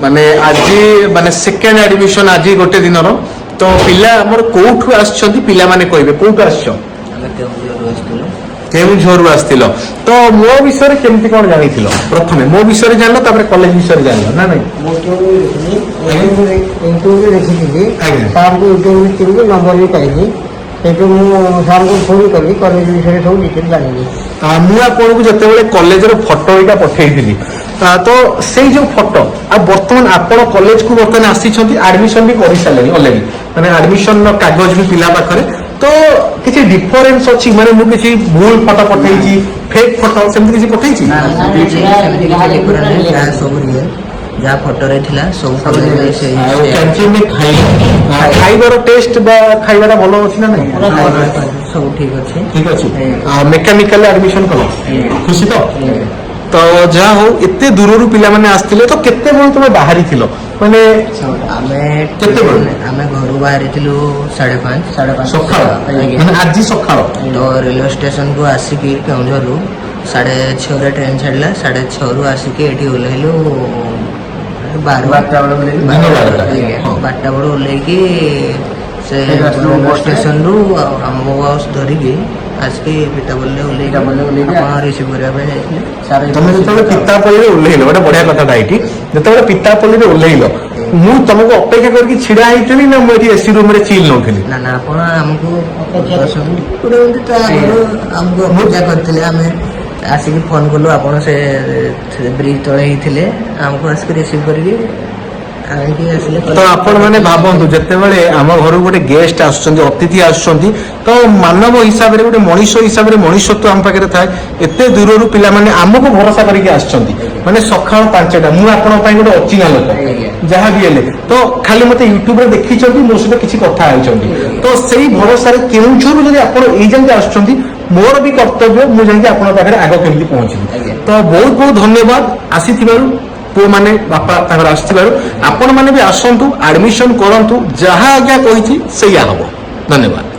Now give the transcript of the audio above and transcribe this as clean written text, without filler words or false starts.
माने आज माने सेकेंड एडमिशन आज गोटे दिन तो पिला हमर कोठु आछथि पिला माने कहबे कोठु आछो केउझरु आस्तिलो तो मो विषय केमति कोन जानिथिलो प्रथमे मो विषय जानलो तापर कॉलेज विषय जानलो ना नहीं मो तो इंटरव्यू देखिथि सार को इंटरव्यू के नंबर भी पाइली सेटु मु सार को फोन करली कॉलेज विषय सब डिटेल जानिली मु आपन को जते बेले कॉलेज रो फोटो एटा पठेइथिली तो से जो फोटो आ बर्तमान आपण कॉलेज को बर्तमान आसी एडमिशन भी कर सारे अलरेडी माने एडमिशन कागज भी पिला पाखरे तो किसी डिफरेंस अच्छी माने मु किसी भूल फोटो पठेइची फेक फोटो सेमति किसी पठेइची जहाँ फोटो रे थिला सब कैंटीन में खाइबार टेस्ट बा खाइबाटा भलो अछि ना नहीं सब ठीक अछि मेकानिकल एडमिशन कलो खुशी तो जहाँ हो एते दूररू पिला माने आस्तिले तो केते बेल तुम बाहरी थिलो माने आमे घरु बाहरी थिलु 5:30 सकाळ माने आज सकाळ तो रेलवे स्टेशन को आसिकी केउझरु 6:30 रे ट्रेन छाडला 6:30 रु आसिकी एठी ओलेलु 12टा बड़े ओल्लैकी से स्टेशन रु हम बस धरिकी आज के पितापल्ली ओल्लैकी रिसीव करबा तुम जो पितापल्ली ओल्लैलो गोटे बढ़िया कथा एठी जते पितापल्ली ओल्लैलो मु तुमको अपेक्षा करके छिड़ा आइतली ना मु एसी रूम रे चिल नथली ना ना आपण हमको हमको मजा करथिले हमें आसिक फोन कलु आपण से ब्रिज तले हिथिले हमको आसिक रिसीव करके तो आपण माने भाबंतु जते बेले आम घर गोटे गेस्ट आछंती अतिथि आछंती तो मानव हिसाब रे गोटे मनुष्य हिसाब रे मनुष्यत्व हम पाखे थाए एते दूररू पिला माने हमको भरोसा करके आछंती माने सकाळ 5टा मु आपण पई गोटे अचिना लोक जहा भी हेले तो खाली मते यूट्यूब रे देखि छंती मो सहित किछि कथा आइछंती तो सेही भरोसा रे केउझरु जदि आपण एई जंगे आछंती मोर भी कर्तव्य मु जाके आपण पाखे आगो केमति पहुंची तो बहुत बहुत धन्यवाद आसीथिबारु पु माने बापा ताकर आस्थिबारु आपण माने भी आसंतु एडमिशन करंतु जहा आज्ञा कहिछि सेया हबो धन्यवाद।